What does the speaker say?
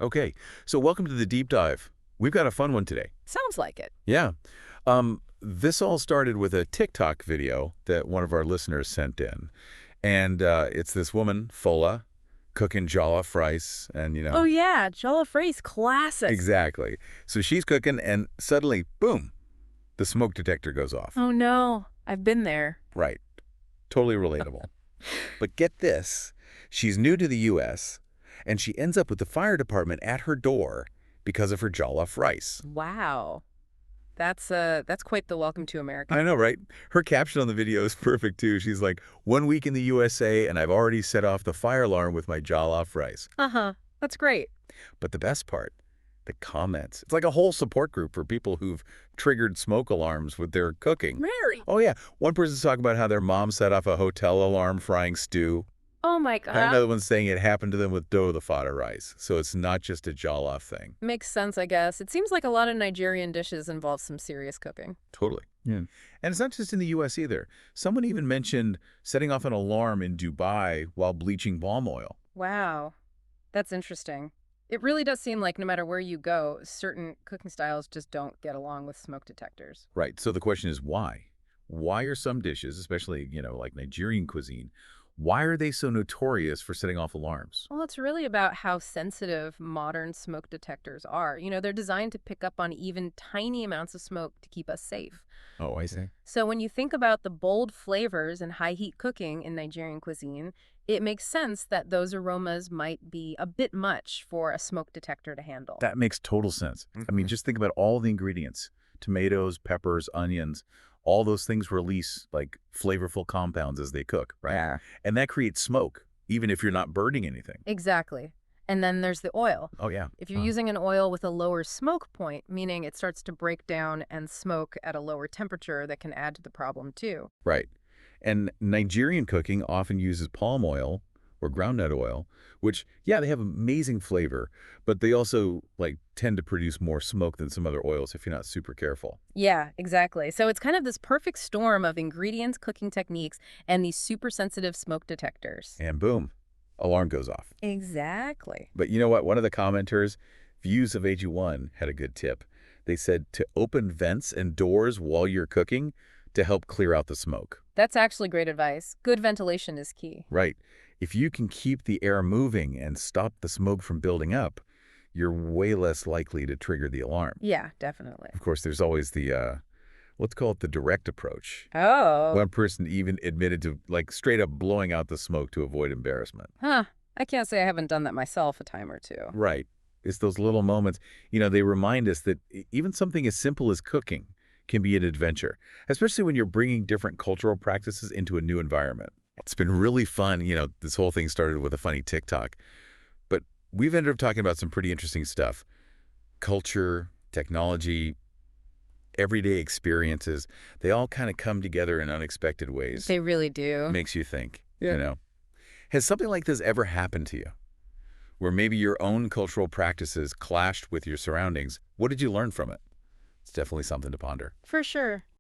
Okay, so welcome to the deep dive. We've got a fun one today. Sounds like it. Yeah. This all started with a TikTok video that one of our listeners sent in. And it's this woman, Fola, cooking jollof rice. And, Oh yeah, Jollof rice, classic. exactly. So she's cooking, and suddenly, boom, the smoke detector goes off. Oh no, I've been there. Right. Totally relatable. But get this, she's new to the U.S., and she ends up with the fire department at her door because of her jollof rice. Wow. That's quite the welcome to America. I know, right? Her caption on the video is perfect, too. She's like, 1 week in the USA, and I've already set off the fire alarm with my jollof rice. Uh-huh. That's great. But the best part, the comments. It's like a whole support group for people who've triggered smoke alarms with their cooking. Mary. Oh, yeah. One person's talking about how their mom set off a hotel alarm frying stew. Oh my And God. another one's saying it happened to them with dough the fodder rice. So it's not just a jollof thing. Makes sense, I guess. It seems like a lot of Nigerian dishes involve some serious cooking. Totally. Yeah. And it's not just in the U.S. either. Someone even mentioned setting off an alarm in Dubai while bleaching palm oil. Wow. That's interesting. It really does seem like no matter where you go, certain cooking styles just don't get along with smoke detectors. Right. So the question is why? Why are some dishes, especially, like Nigerian cuisine, why are they so notorious for setting off alarms? Well, it's really about how sensitive modern smoke detectors are. They're designed to pick up on even tiny amounts of smoke to keep us safe. Oh, I see. So when you think about the bold flavors and high heat cooking in Nigerian cuisine, it makes sense that those aromas might be a bit much for a smoke detector to handle. That makes total sense. I mean, just think about all the ingredients. Tomatoes, peppers, onions, all those things release like flavorful compounds as they cook, right? Yeah. And that creates smoke, even if you're not burning anything. Exactly. And then there's the oil. Oh, yeah. If you're using an oil with a lower smoke point, meaning it starts to break down and smoke at a lower temperature, that can add to the problem too. Right. And Nigerian cooking often uses palm oil or groundnut oil, which, yeah, they have amazing flavor, but they also tend to produce more smoke than some other oils if you're not super careful. Yeah, exactly. So it's kind of this perfect storm of ingredients, cooking techniques, and these super sensitive smoke detectors. And boom, alarm goes off. Exactly. But you know what? One of the commenters, Views of AG1, had a good tip. They said to open vents and doors while you're cooking to help clear out the smoke. That's actually great advice. Good ventilation is key. Right. If you can keep the air moving and stop the smoke from building up, you're way less likely to trigger the alarm. Yeah, definitely. Of course, there's always the, let's call it the direct approach. Oh. One person even admitted to straight up blowing out the smoke to avoid embarrassment. Huh. I can't say I haven't done that myself a time or two. Right. It's those little moments, they remind us that even something as simple as cooking can be an adventure, especially when you're bringing different cultural practices into a new environment. It's been really fun. This whole thing started with a funny TikTok, but we've ended up talking about some pretty interesting stuff. Culture, technology, everyday experiences, they all kind of come together in unexpected ways. They really do. Makes you think, Yeah. Has something like this ever happened to you? Where maybe your own cultural practices clashed with your surroundings? What did you learn from it? It's definitely something to ponder. For sure.